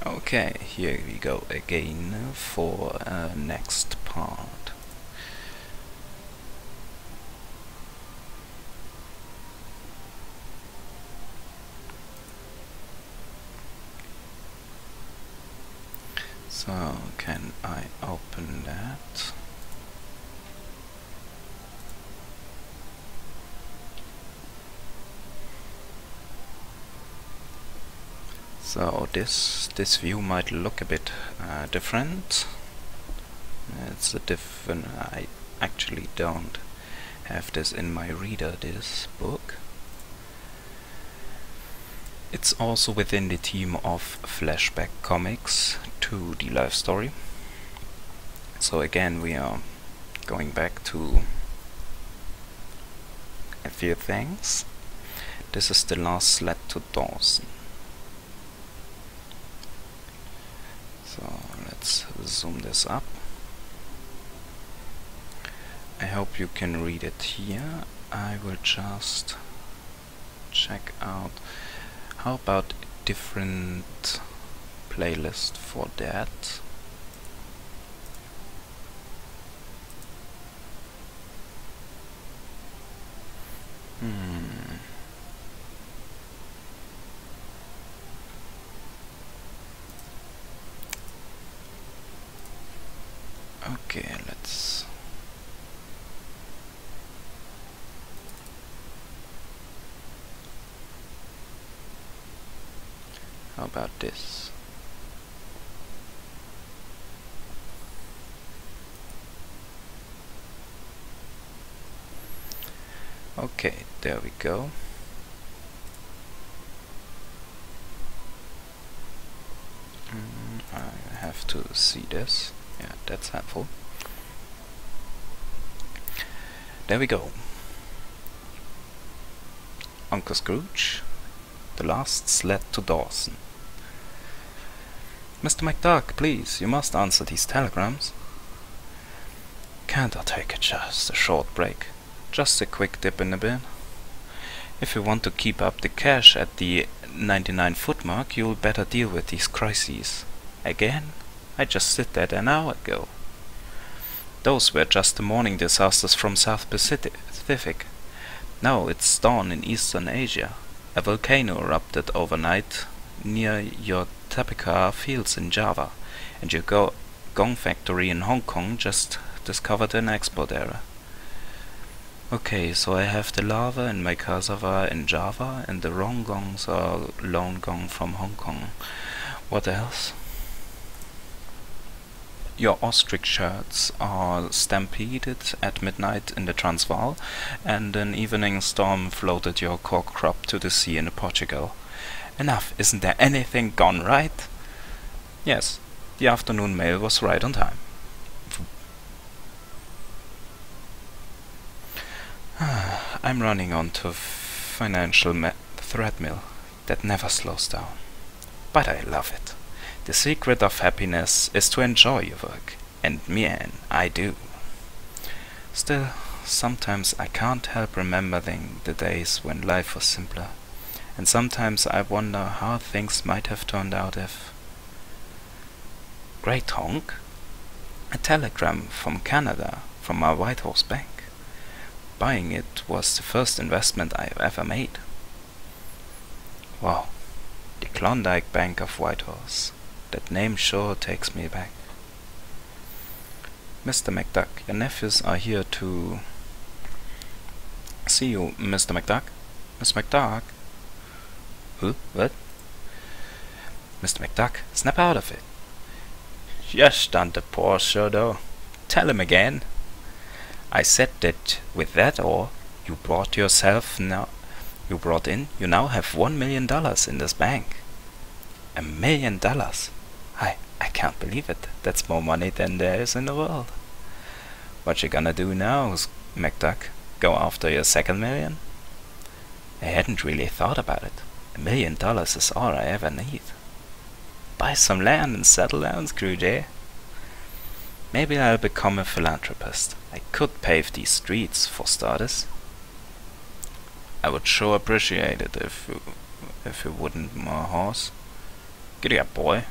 Okay, here we go again for next part. So, can I open that? So this view might look a bit different. It's a different. I actually don't have this in my reader. This book. It's also within the theme of flashback comics to the life story. So again, we are going back to a few things. This is the last sled to Dawson. So let's zoom this up. I hope you can read it here. I will just check out how about a different playlist for that. Okay, let's how about this? Okay, there we go. I have to see this. Yeah, that's helpful. There we go. Uncle Scrooge, the last sled to Dawson. Mr. McDuck, please, you must answer these telegrams. Can't I take just a short break? Just a quick dip in the bin? If you want to keep up the cash at the 99-foot mark, you'll better deal with these crises. Again? I just did that an hour ago. Those were just the morning disasters from South Pacific. Now it's dawn in Eastern Asia. A volcano erupted overnight near your Tapioca fields in Java, and your gong factory in Hong Kong just discovered an export error. Okay, so I have the lava in my cassava in Java, and the wrong gongs are lone gong from Hong Kong. What else? Your ostrich shirts are stampeded at midnight in the Transvaal, and an evening storm floated your cork crop to the sea in Portugal. Enough, isn't there anything gone right? Yes, the afternoon mail was right on time. I'm running onto financial treadmill that never slows down. But I love it. The secret of happiness is to enjoy your work, and man, I do. Still, sometimes I can't help remembering the days when life was simpler, and sometimes I wonder how things might have turned out if... Great honk! A telegram from Canada, from our Whitehorse Bank. Buying it was the first investment I've ever made. Wow, the Klondike Bank of Whitehorse. That name sure takes me back. Mr. McDuck, your nephews are here to see you, Mr. McDuck. Miss McDuck? Who? What? Mr. McDuck, snap out of it. Yes, Tante Portia, though. Tell him again. I said that with that ore you brought yourself now, you now have $1 million in this bank. $1 million? I can't believe it. That's more money than there is in the world. What you gonna do now, McDuck? Go after your second million? I hadn't really thought about it. $1 million is all I ever need. Buy some land and settle down, Scrooge, eh? Maybe I'll become a philanthropist. I could pave these streets, for starters. I would sure appreciate it if you wouldn't, my horse. Giddy up, boy.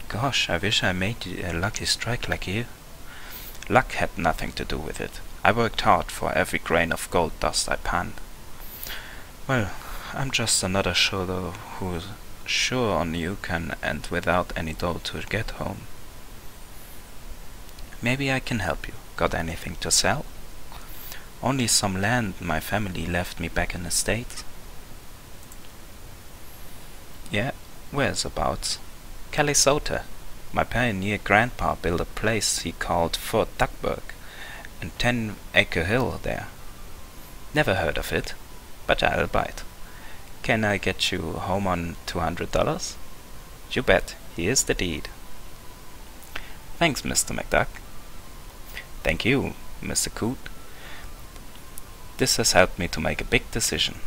Gosh, I wish I made a lucky strike like you. Luck had nothing to do with it. I worked hard for every grain of gold dust I panned. Well, I'm just another shoulder who's sure on you can and without any dough to get home. Maybe I can help you. Got anything to sell? Only some land my family left me back in the States. Yeah, whereabouts? Calisota. My pioneer grandpa built a place he called Fort Duckburg, and 10-acre hill there. Never heard of it, but I'll bite. Can I get you home on $200? You bet, here's the deed. Thanks, Mr. McDuck. Thank you, Mr. Coot. This has helped me to make a big decision.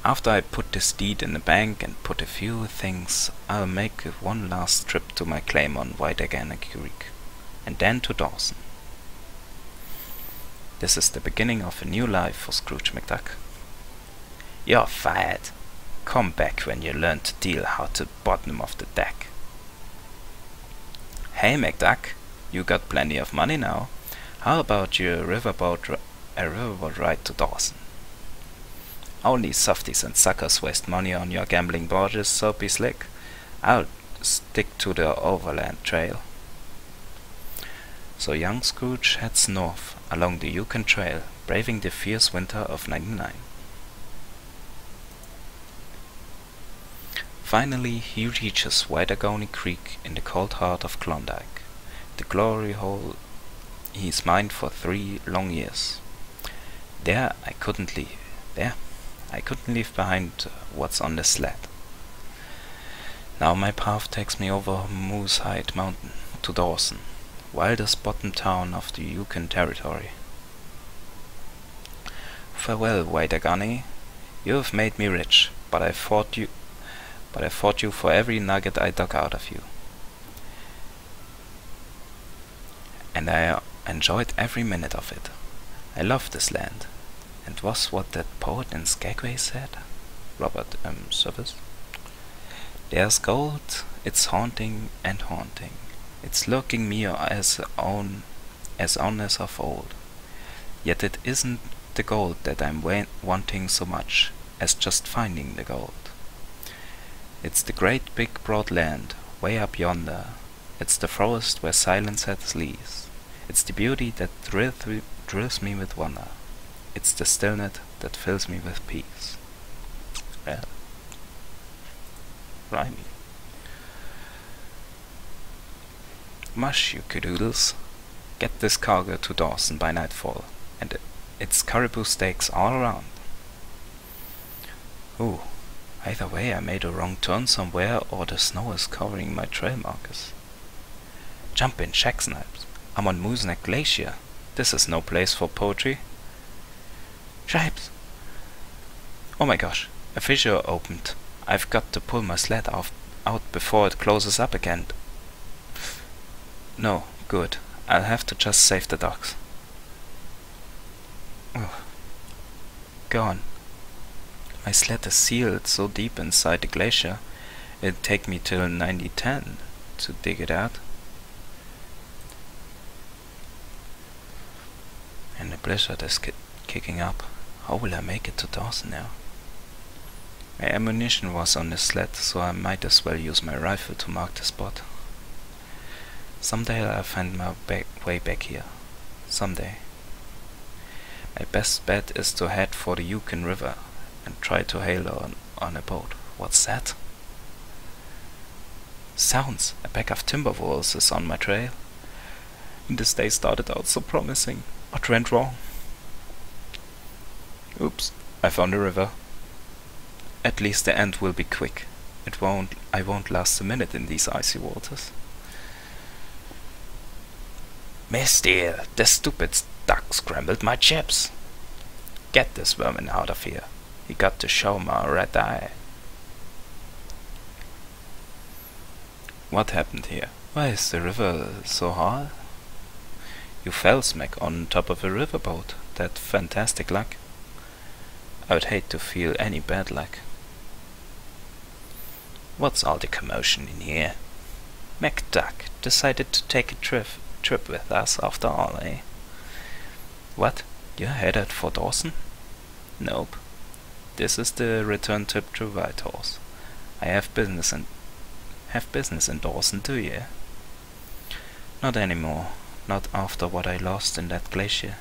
After I put this deed in the bank and put a few things, I'll make one last trip to my claim on Whitegana Creek, and then to Dawson. This is the beginning of a new life for Scrooge McDuck. You're fired. Come back when you learn to deal how to bottom of the deck. Hey McDuck, you got plenty of money now. How about a riverboat ride to Dawson? Only softies and suckers waste money on your gambling barges, Soapy Slick. I'll stick to the overland trail. So young Scrooge heads north along the Yukon Trail, braving the fierce winter of '99. Finally he reaches Whitegana Creek in the cold heart of Klondike, the glory hole he's mined for 3 long years. There I couldn't leave behind what's on the sled. Now my path takes me over Moosehide Mountain to Dawson, wildest bottom town of the Yukon Territory. Farewell, Whitegana. You have made me rich, but I fought you for every nugget I dug out of you. And I enjoyed every minute of it. I love this land. And was what that poet in Skagway said? Robert Service. There's gold, it's haunting and haunting. It's lurking me as on as of old. Yet it isn't the gold that I'm wanting so much as just finding the gold. It's the great big broad land, way up yonder. It's the forest where silence has leaves. It's the beauty that thrills me with wonder. It's the stillness that fills me with peace. Well, rhyming. Mush, you cadoodles. Get this cargo to Dawson by nightfall, and it's caribou steaks all around. Ooh, either way I made a wrong turn somewhere, or the snow is covering my trail markers. Jump in, shack snipes. I'm on Moose Neck Glacier. This is no place for poetry. Shipes! Oh my gosh, a fissure opened. I've got to pull my sled out before it closes up again. No, good. I'll have to just save the dogs. Oh. Gone. My sled is sealed so deep inside the glacier, it'd take me till 9010 to dig it out. And the blizzard is kicking up. How will I make it to Dawson now? My ammunition was on the sled, so I might as well use my rifle to mark the spot. Someday I'll find my way back here. Someday. My best bet is to head for the Yukon River and try to hail on a boat. What's that? Sounds! A pack of timber wolves is on my trail. This day started out so promising. What went wrong? Oops, I found a river. At least the end will be quick. I won't last a minute in these icy waters. Misdeal, the stupid duck scrambled my chips. Get this vermin out of here. He got to show my red eye. What happened here? Why is the river so hard? You fell smack on top of a riverboat. That fantastic luck. I would hate to feel any bad luck. What's all the commotion in here? McDuck decided to take a trip with us after all, eh? What? You're headed for Dawson? Nope. This is the return trip to Whitehorse. I have business in Dawson, do you? Not anymore. Not after what I lost in that glacier.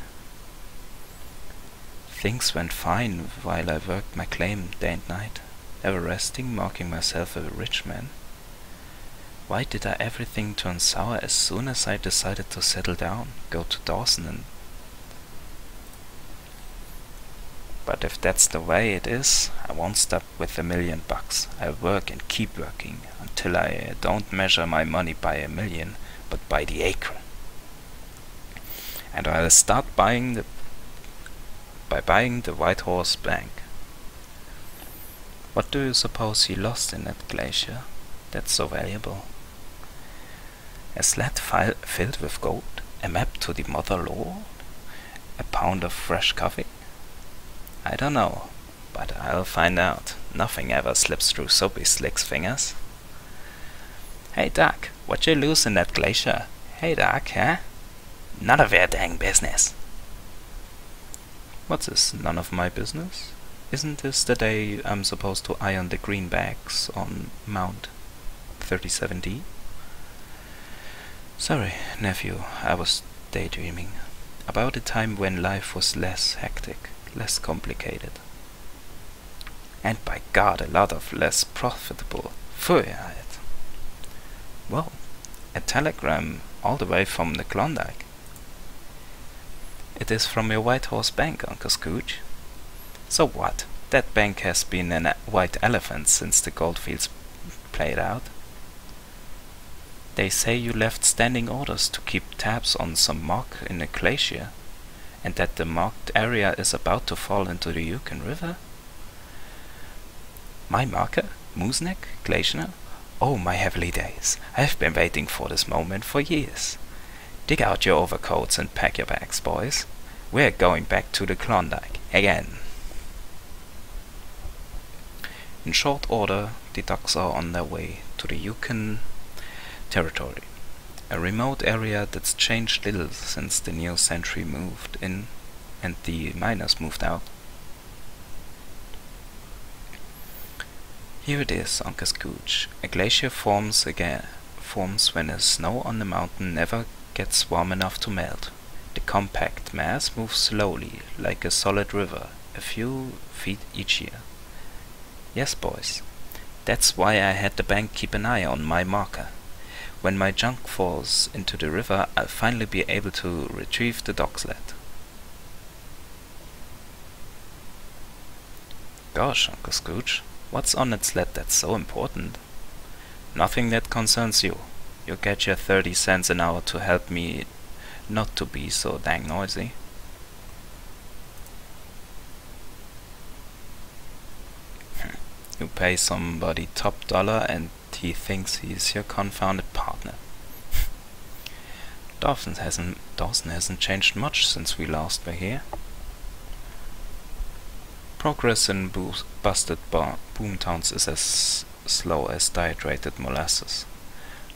Things went fine while I worked my claim day and night, ever resting, marking myself a rich man. Why did everything turn sour as soon as I decided to settle down, go to Dawson But if that's the way it is, I won't stop with $1,000,000. I'll work and keep working until I don't measure my money by 1,000,000, but by the acre. And I'll start buying the Whitehorse Bank. What do you suppose he lost in that glacier that's so valuable? A sled filled with gold, a map to the Mother Lord, a pound of fresh coffee? I don't know, but I'll find out. Nothing ever slips through Soapy Slick's fingers. Hey Duck, what you lose in that glacier? Hey Duck, huh? None of your dang business. What's this, none of my business? Isn't this the day I'm supposed to iron the greenbacks on Mount 37D? Sorry, nephew, I was daydreaming. About a time when life was less hectic, less complicated. And by God, a lot of less profitable. Feuerheit. Well, a telegram all the way from the Klondike. It is from your Whitehorse Bank, Uncle Scrooge. So what? That bank has been a white elephant since the goldfields played out. They say you left standing orders to keep tabs on some mark in a glacier, and that the marked area is about to fall into the Yukon River? My marker? Mooseneck? Glacier? Oh, my heavenly days! I've been waiting for this moment for years. Dig out your overcoats and pack your bags, boys. We're going back to the Klondike again. In short order, the ducks are on their way to the Yukon Territory, a remote area that's changed little since the new century moved in and the miners moved out. Here it is, Uncle Scrooge. A glacier forms when the snow on the mountain never gets warm enough to melt. The compact mass moves slowly, like a solid river, a few feet each year. Yes, boys. That's why I had the bank keep an eye on my marker. When my junk falls into the river, I'll finally be able to retrieve the dog sled. Gosh, Uncle Scrooge, what's on that sled that's so important? Nothing that concerns you. You get your 30 cents an hour to help me not to be so dang noisy. You pay somebody top dollar and he thinks he's your confounded partner. Dawson hasn't changed much since we last were here. Progress in busted boomtowns is as slow as dehydrated molasses.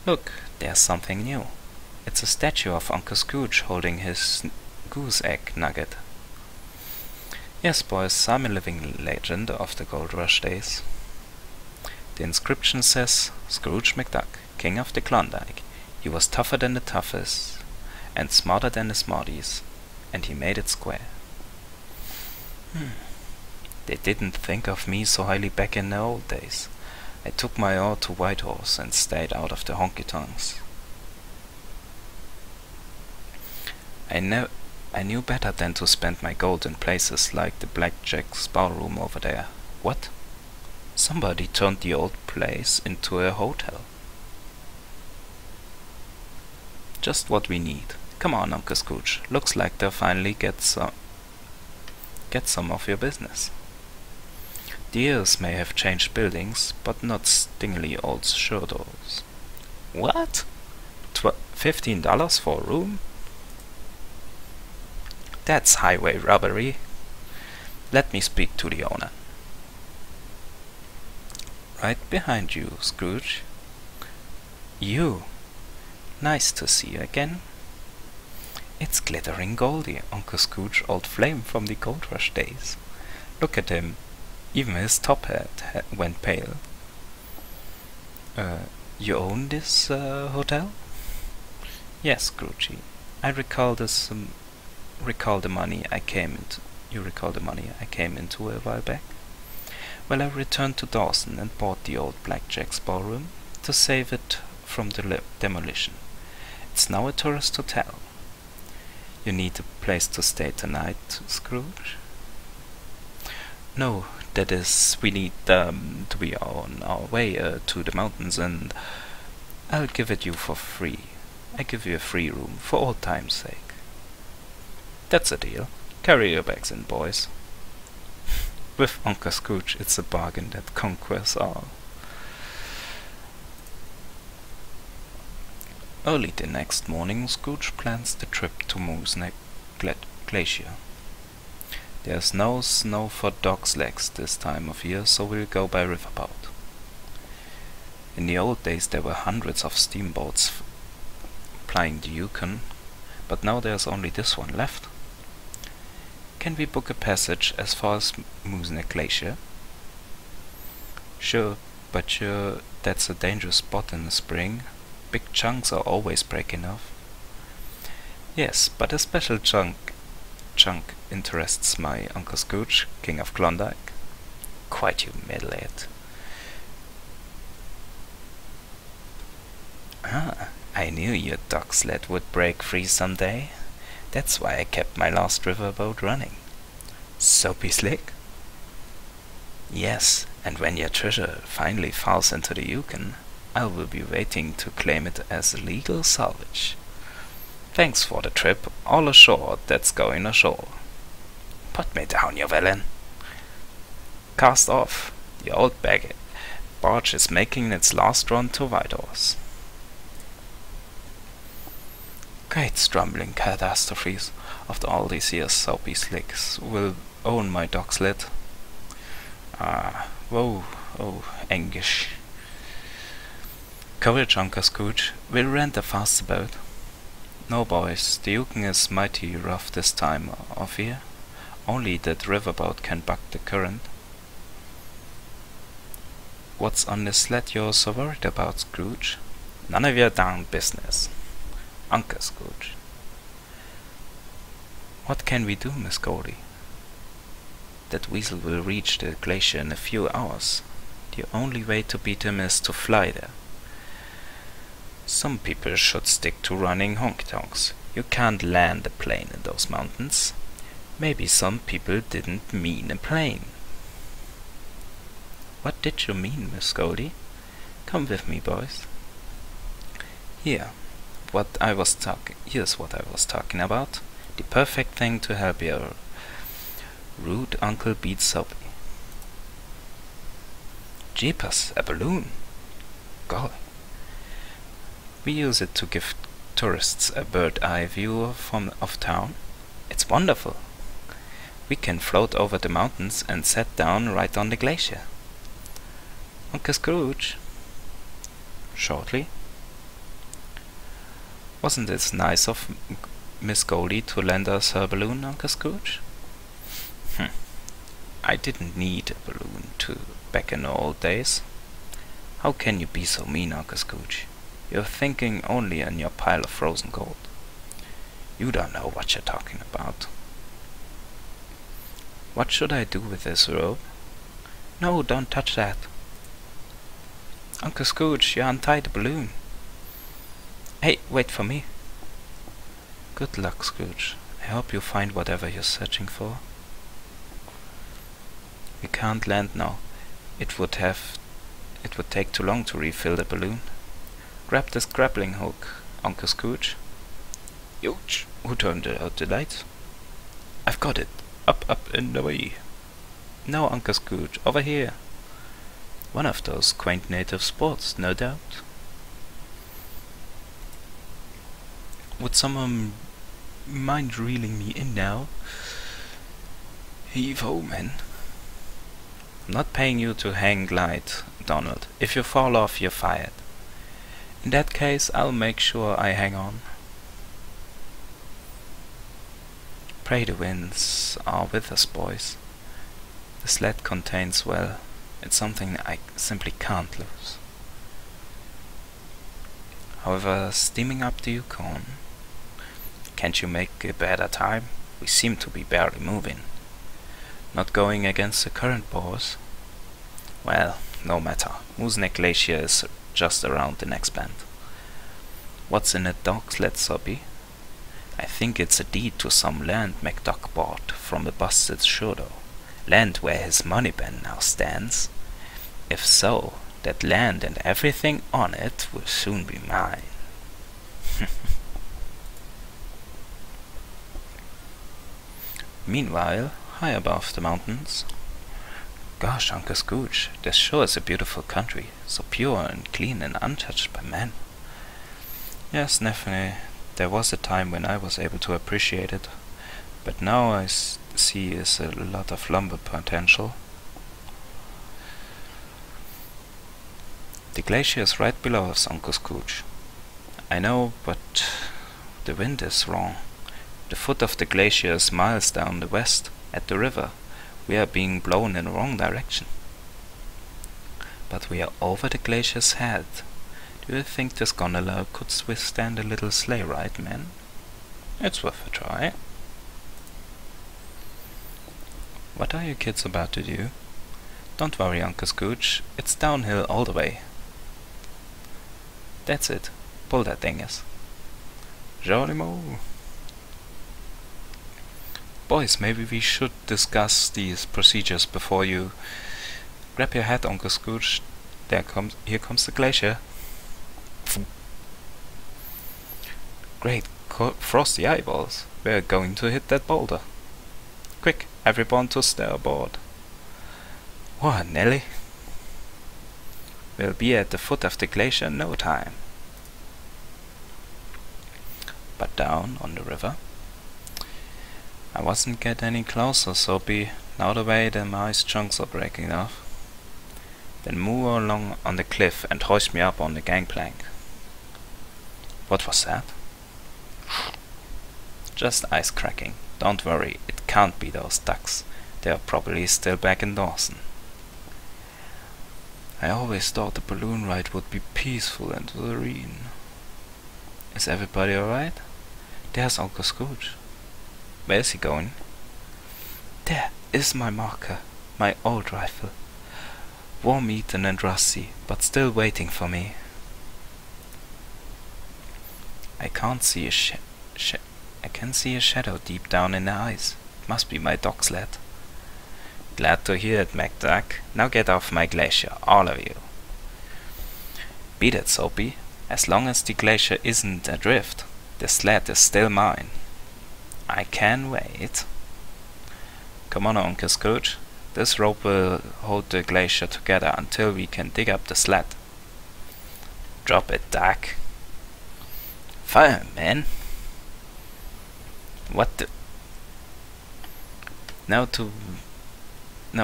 Look, there's something new. It's a statue of Uncle Scrooge holding his goose egg nugget. Yes, boys, I'm a living legend of the gold rush days. The inscription says, Scrooge McDuck, king of the Klondike. He was tougher than the toughest, and smarter than the smarties, and he made it square. They didn't think of me so highly back in the old days. I took my oar to Whitehorse and stayed out of the honky-tonks. I knew better than to spend my gold in places like the Blackjack's ballroom over there. What? Somebody turned the old place into a hotel. Just what we need. Come on, Uncle Scrooge. Looks like they'll finally get some of your business. The years may have changed buildings, but not stingily old shurdles. What? $15 for a room? That's highway robbery. Let me speak to the owner. Right behind you, Scrooge. You! Nice to see you again. It's Glittering Goldie, Uncle Scrooge, old flame from the Gold Rush days. Look at him. Even his top hat went pale. You own this hotel? Yes, Scroogey. I recall this. Recall the money I came into. You recall the money I came into a while back? Well, I returned to Dawson and bought the old Blackjack's ballroom to save it from demolition. It's now a tourist hotel. You need a place to stay tonight, Scrooge? No, that is, we need to be on our way to the mountains, and I'll give it you for free. I give you a free room for old time's sake. That's a deal. Carry your bags in, boys. With Uncle Scrooge, it's a bargain that conquers all. Early the next morning, Scrooge plans the trip to Mooseneck Glacier. There's no snow for dog's legs this time of year, so we'll go by riverboat. In the old days there were hundreds of steamboats plying the Yukon, but now there's only this one left. Can we book a passage as far as Mooseneck Glacier? Sure, but that's a dangerous spot in the spring. Big chunks are always breaking off. Yes, but a special chunk interests my Uncle Scrooge, King of Klondike. Quite humiliate. Ah, I knew your dog sled would break free someday. That's why I kept my last riverboat running. Soapy slick? Yes, and when your treasure finally falls into the Yukon, I will be waiting to claim it as legal salvage. Thanks for the trip, all ashore that's going ashore. Put me down, you villain. Cast off. The old barge is making its last run to Whitehorse. Great strumbling catastrophes. After all these years, Soapy Slicks will own my dog sled. Whoa, oh, English. Courage, Uncle Scrooge. We'll rent a faster boat. No, boys, the Yukon is mighty rough this time of year. Only that riverboat can buck the current. What's on the sled you're so worried about, Scrooge? None of your darn business. Uncle Scrooge. What can we do, Miss Goldie? That weasel will reach the glacier in a few hours. The only way to beat him is to fly there. Some people should stick to running honky-tonks. You can't land a plane in those mountains. Maybe some people didn't mean a plane. What did you mean, Miss Goldie? Come with me, boys. Here's what I was talking about. The perfect thing to help your rude uncle beat Soapy. Jeepers, a balloon! Golly. We use it to give tourists a bird-eye view of town. It's wonderful. We can float over the mountains and set down right on the glacier. Uncle Scrooge. Shortly. Wasn't it nice of Miss Goldie to lend us her balloon, Uncle Scrooge? I didn't need a balloon back in the old days. How can you be so mean, Uncle Scrooge? You're thinking only in your pile of frozen gold. You don't know what you're talking about. What should I do with this rope? No, don't touch that. Uncle Scrooge, you untied the balloon. Hey, wait for me. Good luck, Scrooge. I hope you find whatever you're searching for. We can't land now. It would take too long to refill the balloon. Grab this grappling hook, Uncle Scrooge. Huge! Who turned out the lights? I've got it. Up, and away. No, Uncle Scrooge, over here. One of those quaint native sports, no doubt. Would someone mind reeling me in now? Heave ho, man. I'm not paying you to hang glide Donald. If you fall off, you're fired. In that case, I'll make sure I hang on. Pray the winds are with us, boys. The sled contains, well, it's something I simply can't lose. However, steaming up the Yukon, can't you make a better time? We seem to be barely moving. Not going against the current, boys. Well, no matter. Moose Neck Glacier is just around the next bend. What's in a dog sled, Soppy? I think it's a deed to some land McDuck bought from the busted Shodo. Land where his money bin now stands. If so, that land and everything on it will soon be mine. Meanwhile, high above the mountains. Gosh, Uncle Scrooge, this sure is a beautiful country, so pure and clean and untouched by man. Yes, definitely, there was a time when I was able to appreciate it, but now I see is a lot of lumber potential. The glacier is right below us, Uncle Scrooge. I know, but the wind is wrong. The foot of the glacier is miles down the west, at the river. We are being blown in the wrong direction. But we are over the glacier's head. Do you think this gondola could withstand a little sleigh ride, man? It's worth a try. What are you kids about to do? Don't worry, Uncle Scrooge. It's downhill all the way. That's it. Pull that dingus. Jolly-mo. Boys, maybe we should discuss these procedures before you... Grab your hat, Uncle Scrooge. Here comes the glacier. Great frosty eyeballs. We're going to hit that boulder. Quick, everyone to stay aboard. What, Nelly? We'll be at the foot of the glacier in no time. But down on the river, I wasn't get any closer, Soapy. Now the way them ice chunks are breaking off. Then move along on the cliff and hoist me up on the gangplank. What was that? Just ice cracking. Don't worry, it can't be those ducks. They are probably still back in Dawson. I always thought the balloon ride would be peaceful and serene. Is everybody alright? There's Uncle Scrooge. Where is he going? There is my marker, my old rifle. Worm-eaten and rusty, but still waiting for me. I can't see a I can see a shadow deep down in the ice. It must be my dog sled. Glad to hear it, McDuck. Now get off my glacier, all of you. Beat it, Soapy. As long as the glacier isn't adrift, the sled is still mine. I can wait. Come on, Uncle Scrooge. This rope will hold the glacier together until we can dig up the sled. Drop it, Duck. Fire, man. What the... Now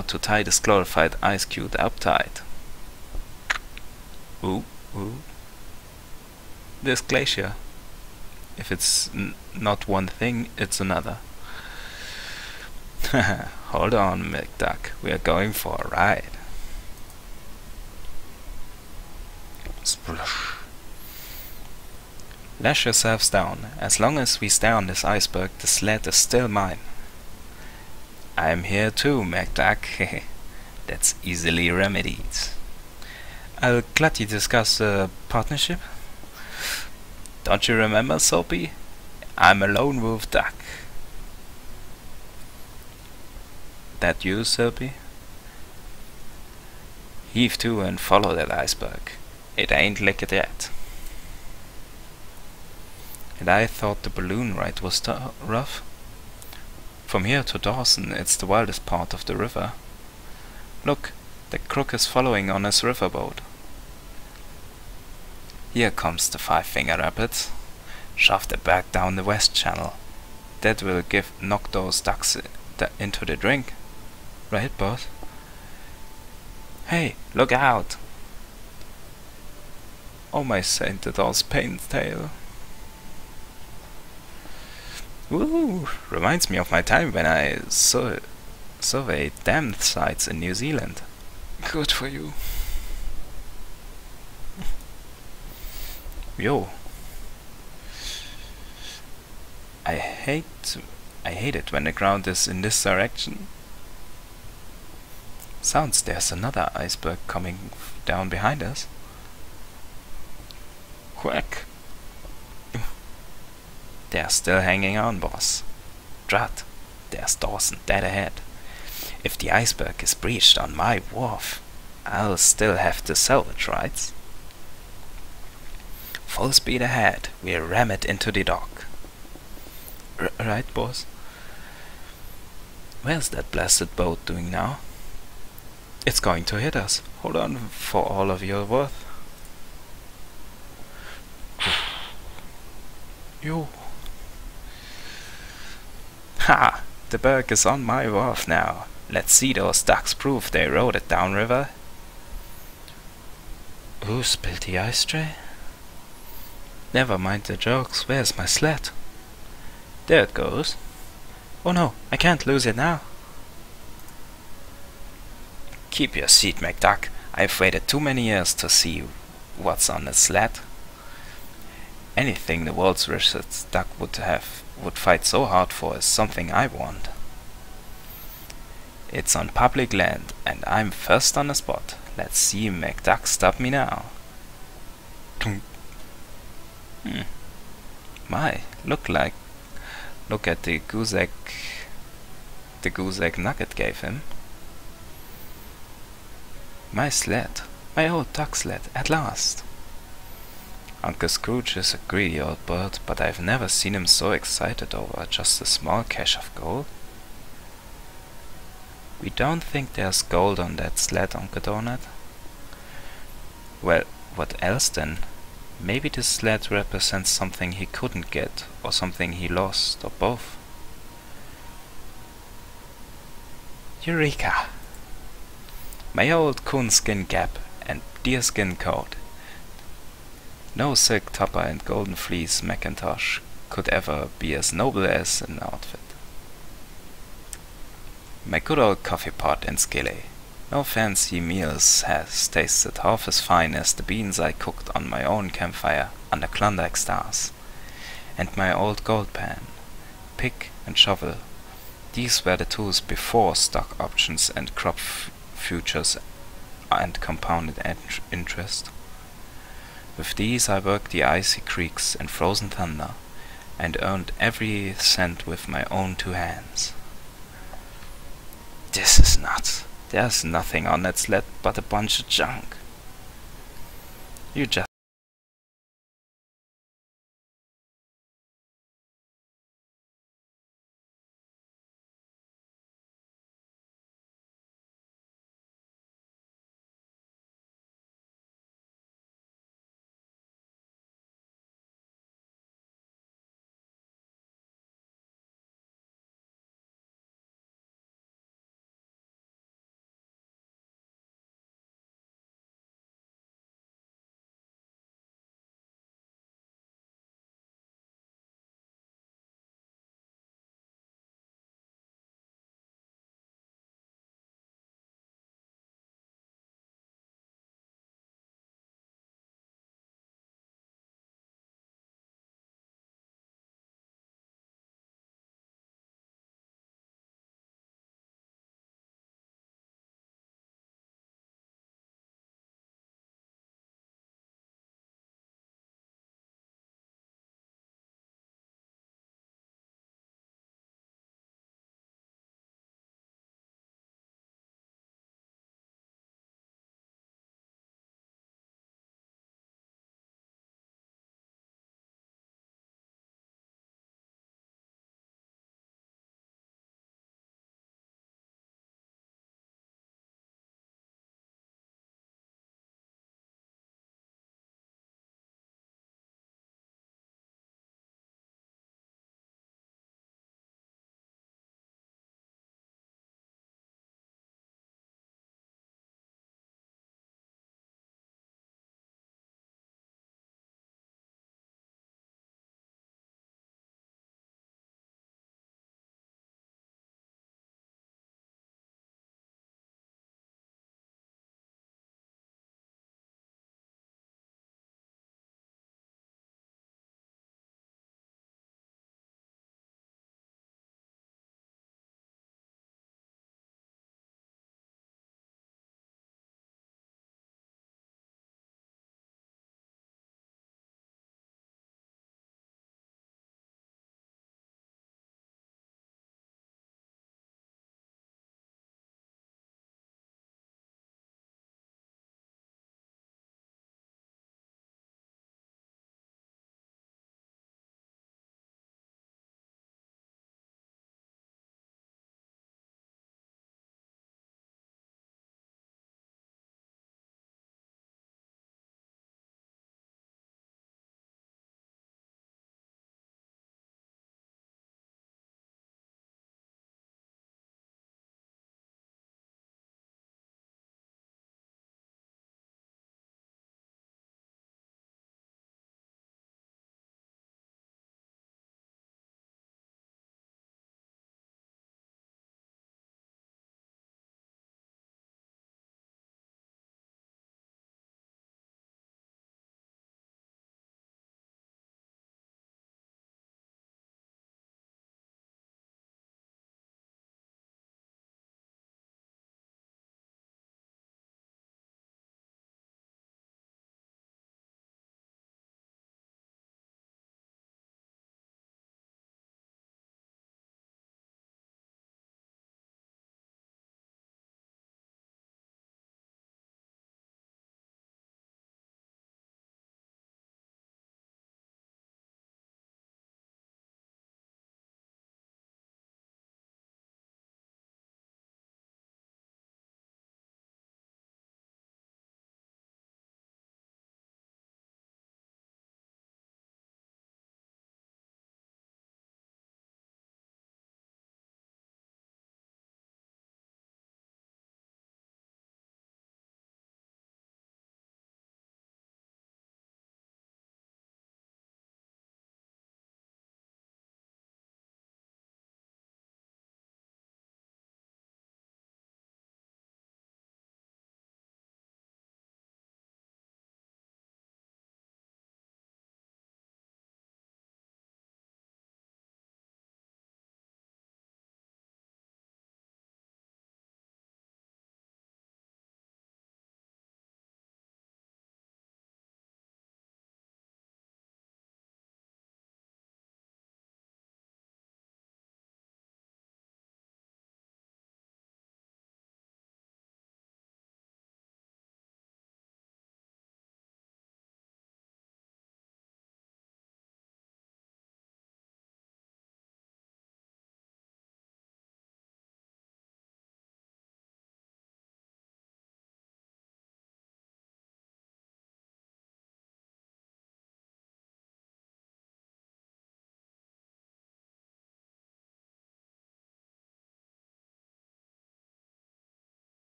to tie this glorified ice cube up tight. Ooh. This glacier. If it's not one thing, it's another. Hold on, McDuck. We are going for a ride. Splush. Lash yourselves down. As long as we stay on this iceberg, the sled is still mine. I'm here too, McDuck. That's easily remedied. I'll gladly discuss a partnership. Don't you remember, Soapy? I'm a lone wolf duck. That you, Soapy? Heave to and follow that iceberg. It ain't licked yet. And I thought the balloon ride was rough. From here to Dawson, it's the wildest part of the river. Look, the crook is following on his riverboat. Here comes the Five-Finger Rapids. Shove it back down the west channel. That will knock those ducks into the drink. Right, boss? Hey, look out! Oh my Saint Adol's paintail. Woo! Reminds me of my time when I surveyed damn sites in New Zealand. Good for you. Yo. I hate it when the ground is in this direction. Sounds there's another iceberg coming down behind us. Quack. They're still hanging on, boss. Drat, there's Dawson dead ahead. If the iceberg is breached on my wharf, I'll still have the salvage rights. Full speed ahead, we'll ram it into the dock. Right, boss? Where's that blasted boat doing now? It's going to hit us. Hold on for all of your worth. Yo. Ha! The berg is on my wharf now. Let's see those ducks prove they rode it downriver. Who spilled the ice tray? Never mind the jokes. Where's my sled? There it goes. Oh no, I can't lose it now. Keep your seat, McDuck. I've waited too many years to see what's on the sled. Anything the world's richest duck would fight so hard for is something I want. It's on public land, and I'm first on the spot. Let's see McDuck stop me now. My, look at the goose egg Nugget gave him. My sled, my old duck sled, at last. Uncle Scrooge is a greedy old bird, but I've never seen him so excited over just a small cache of gold. We don't think there's gold on that sled, Uncle Donut. Well, what else then? Maybe the sled represents something he couldn't get, or something he lost, or both. Eureka! My old coonskin cap and deerskin coat. No silk topper and golden fleece mackintosh could ever be as noble as an outfit. My good old coffee pot and skillet. No fancy meals has tasted half as fine as the beans I cooked on my own campfire under Klondike stars. And my old gold pan, pick and shovel. These were the tools before stock options and crop futures and compounded interest. With these I worked the icy creeks and frozen thunder, and earned every cent with my own two hands. This is nuts. There's nothing on that sled but a bunch of junk. You just